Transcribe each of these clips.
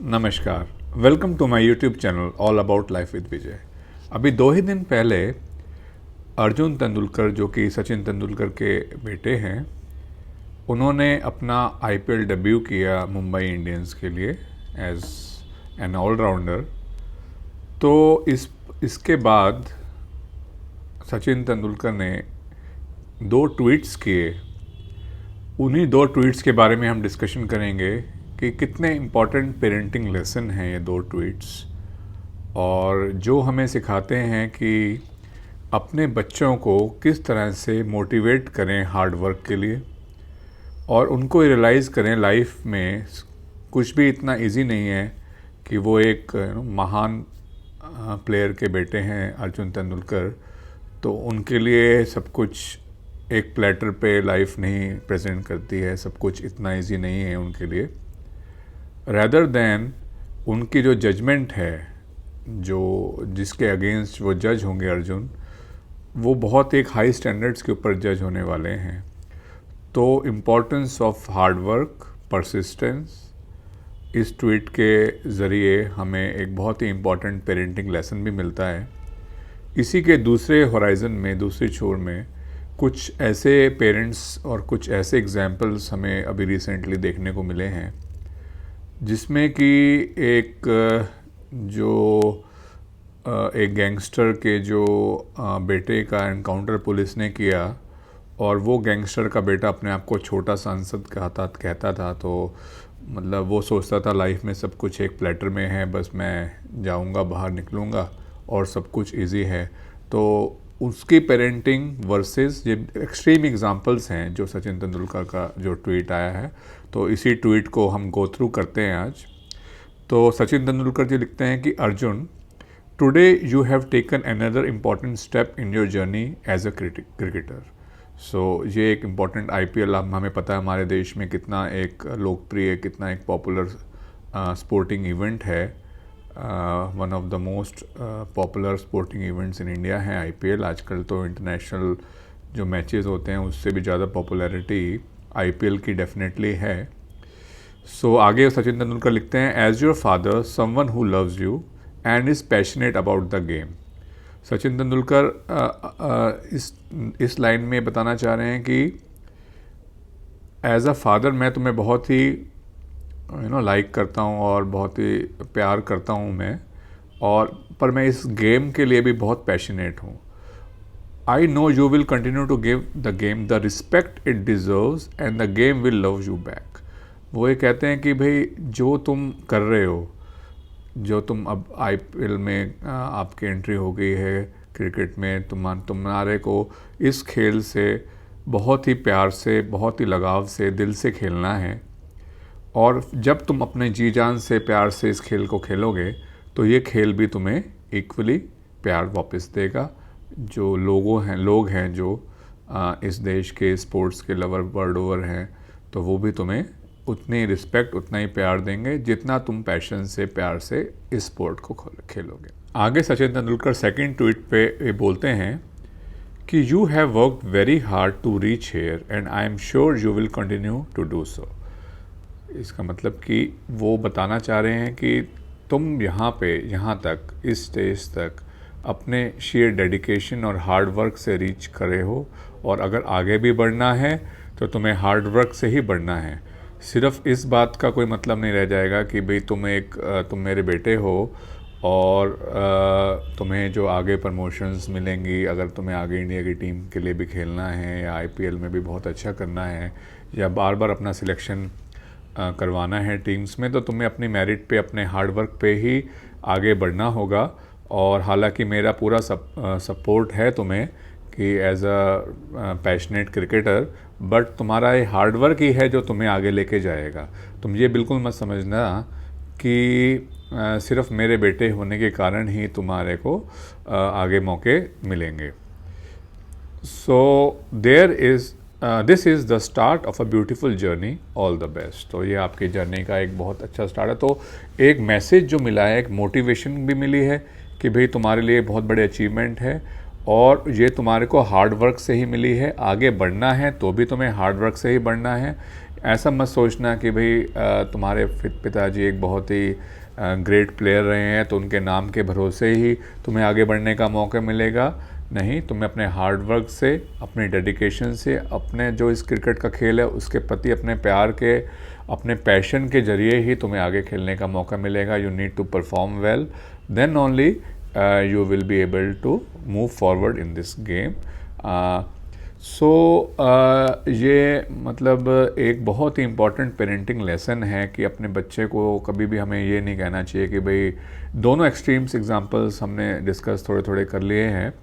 नमस्कार, welcome to my YouTube channel all about life with Vijay. अभी 2 ही दिन पहले अर्जुन तेंदुलकर, जो कि सचिन तेंदुलकर के बेटे हैं, उन्होंने अपना आईपीएल डेब्यू किया मुंबई इंडियंस के लिए एज एन ऑलराउंडर। तो इसके बाद सचिन तेंदुलकर ने 2 ट्वीट्स किए। उन्हीं 2 ट्वीट्स के बारे में हम डिस्कशन करेंगे कि कितने इम्पॉर्टेंट पेरेंटिंग लेसन हैं ये 2 ट्वीट्स, और जो हमें सिखाते हैं कि अपने बच्चों को किस तरह से मोटिवेट करें हार्ड वर्क के लिए, और उनको रियलाइज़ करें लाइफ में कुछ भी इतना इजी नहीं है कि वो एक महान प्लेयर के बेटे हैं अर्जुन तेंदुलकर, तो उनके लिए सब कुछ एक प्लेटर पे लाइफ नहीं प्रेजेंट करती है, सब कुछ इतना इजी नहीं है उनके लिए। रैदर दैन उनकी जो जजमेंट है, जो जिसके अगेंस्ट वो जज होंगे अर्जुन, वो बहुत एक हाई स्टैंडर्ड्स के ऊपर जज होने वाले हैं। तो importance of hard work, persistence, इस ट्वीट के ज़रिए हमें एक बहुत ही इम्पॉर्टेंट पेरेंटिंग लेसन भी मिलता है। इसी के दूसरे होराइज़न में, दूसरी छोर में, कुछ ऐसे पेरेंट्स और कुछ ऐसे एग्जाम्पल्स हमें अभी रिसेंटली देखने को मिले हैं जिसमें कि एक गैंगस्टर के जो बेटे का एनकाउंटर पुलिस ने किया, और वो गैंगस्टर का बेटा अपने आप को छोटा सांसद कहता था। तो मतलब वो सोचता था लाइफ में सब कुछ एक प्लेटर में है, बस मैं जाऊंगा, बाहर निकलूंगा और सब कुछ इजी है। तो उसकी पेरेंटिंग वर्सेस ये एक्सट्रीम एग्जांपल्स हैं जो सचिन तेंदुलकर का जो ट्वीट आया है। तो इसी ट्वीट को हम गो थ्रू करते हैं आज। तो सचिन तेंदुलकर जी लिखते हैं कि Arjun, today you have taken another important step in your journey as a cricketer. So ये एक इम्पॉर्टेंट आईपीएल, हमें पता है हमारे देश में कितना एक लोकप्रिय, कितना एक पॉपुलर स्पोर्टिंग इवेंट है। One of the most popular sporting events in India है आईपीएल। आजकल तो इंटरनेशनल जो मैचेस होते हैं उससे भी ज़्यादा पॉपुलैरिटी आईपीएल की डेफिनेटली है। सो आगे सचिन तेंदुलकर लिखते हैं, as your father, someone who loves you and is passionate about the game. Sachin Tendulkar इस लाइन में बताना चाह रहे हैं कि एज अ फादर मैं तुम्हें बहुत ही लाइक करता हूँ और बहुत ही प्यार करता हूँ मैं, और पर मैं इस गेम के लिए भी बहुत पैशनेट हूँ। I know you will continue to give the game the respect it deserves and the game will love you back. वो ये कहते हैं कि भाई जो तुम कर रहे हो, जो तुम अब आईपीएल में आपकी एंट्री हो गई है क्रिकेट में, तुम्हारे को इस खेल से बहुत ही प्यार से, बहुत ही लगाव से, दिल से खेलना है, और जब तुम अपने जी जान से, प्यार से इस खेल को खेलोगे तो ये खेल भी तुम्हें इक्वली प्यार वापस देगा। जो लोग हैं जो इस देश के स्पोर्ट्स के लवर वर्ल्ड ओवर हैं, तो वो भी तुम्हें उतनी रिस्पेक्ट, उतना ही प्यार देंगे जितना तुम पैशन से, प्यार से इस स्पोर्ट को खेलोगे। आगे सचिन तेंदुलकर सेकंड ट्वीट पे ये बोलते हैं कि you have worked very hard to reach here and I am sure you will continue to do so. इसका मतलब कि वो बताना चाह रहे हैं कि तुम यहाँ तक, इस स्टेज तक अपने शेयर डेडिकेशन और हार्ड वर्क से रीच करे हो, और अगर आगे भी बढ़ना है तो तुम्हें हार्ड वर्क से ही बढ़ना है। सिर्फ इस बात का कोई मतलब नहीं रह जाएगा कि भाई तुम मेरे बेटे हो और तुम्हें जो आगे प्रमोशंस मिलेंगी, अगर तुम्हें आगे इंडिया की टीम के लिए भी खेलना है या आईपीएल में भी बहुत अच्छा करना है या बार बार अपना सिलेक्शन करवाना है टीम्स में, तो तुम्हें अपनी मेरिट पे, अपने हार्ड वर्क पे ही आगे बढ़ना होगा। और हालांकि मेरा पूरा सपोर्ट है तुम्हें कि as a passionate cricketer, but तुम्हारा ये हार्ड वर्क ही है जो तुम्हें आगे लेके जाएगा। तुम ये बिल्कुल मत समझना कि सिर्फ मेरे बेटे होने के कारण ही तुम्हारे को आगे मौके मिलेंगे। So this is the start of a beautiful journey, all the best. तो ये आपकी जर्नी का एक बहुत अच्छा स्टार्ट है। तो एक मैसेज जो मिला है, एक मोटिवेशन भी मिली है कि भाई तुम्हारे लिए बहुत बड़े अचीवमेंट है, और ये तुम्हारे को हार्ड वर्क से ही मिली है। आगे बढ़ना है तो भी तुम्हें हार्ड वर्क से ही बढ़ना है। ऐसा मत सोचना कि भाई तुम्हारे पिताजी एक बहुत ही ग्रेट प्लेयर रहे हैं तो उनके नाम के भरोसे ही तुम्हें आगे बढ़ने का मौका मिलेगा। नहीं, तुम्हें अपने हार्ड वर्क से, अपने डेडिकेशन से, अपने जो इस क्रिकेट का खेल है उसके प्रति अपने प्यार के, अपने पैशन के जरिए ही तुम्हें आगे खेलने का मौका मिलेगा। You need to perform well, then only you will be able to move forward in this game. सो ये मतलब एक बहुत ही इम्पॉर्टेंट पेरेंटिंग लेसन है कि अपने बच्चे को कभी भी हमें ये नहीं कहना चाहिए कि भाई, दोनों एक्सट्रीम्स एग्जांपल्स हमने डिस्कस थोड़े थोड़े कर लिए हैं।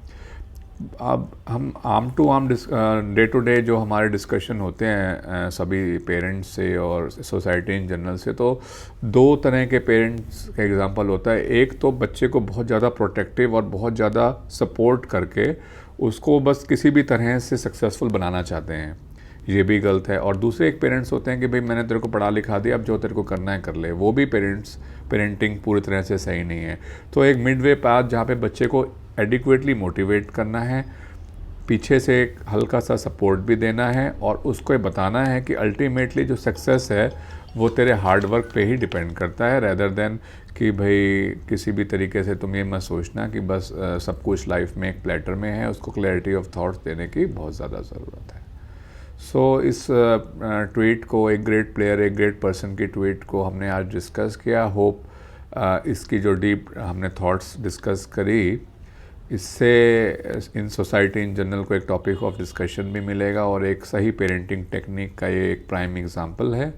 अब हम आम टू आम डे टू डे जो हमारे डिस्कशन होते हैं सभी पेरेंट्स से और सोसाइटी इन जनरल से, तो दो तरह के पेरेंट्स का एग्जांपल होता है। एक तो बच्चे को बहुत ज़्यादा प्रोटेक्टिव और बहुत ज़्यादा सपोर्ट करके उसको बस किसी भी तरह से सक्सेसफुल बनाना चाहते हैं, ये भी गलत है। और दूसरे एक पेरेंट्स होते हैं कि भाई मैंने तेरे को पढ़ा लिखा दिया, अब जो तेरे को करना है कर ले, वो भी पेरेंटिंग पूरी तरह से सही नहीं है। तो एक मिडवे पाथ जहाँ पे बच्चे को एडिक्वेटली मोटिवेट करना है, पीछे से एक हल्का सा सपोर्ट भी देना है और उसको बताना है कि अल्टीमेटली जो सक्सेस है वो तेरे हार्ड वर्क पे ही डिपेंड करता है, रेदर देन कि भाई किसी भी तरीके से तुम ये मत सोचना कि बस सब कुछ लाइफ में एक प्लेटर में है। उसको क्लैरिटी ऑफ थॉट्स देने की बहुत ज़्यादा ज़रूरत है। सो इस ट्वीट को, एक ग्रेट प्लेयर, एक ग्रेट पर्सन की ट्वीट को हमने आज डिस्कस किया। होप इसकी जो डीप हमने थॉट्स डिस्कस करी, इससे इन सोसाइटी इन जनरल को एक टॉपिक ऑफ डिस्कशन भी मिलेगा और एक सही पेरेंटिंग टेक्निक का ये एक प्राइम एग्जांपल है।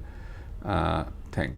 थैंक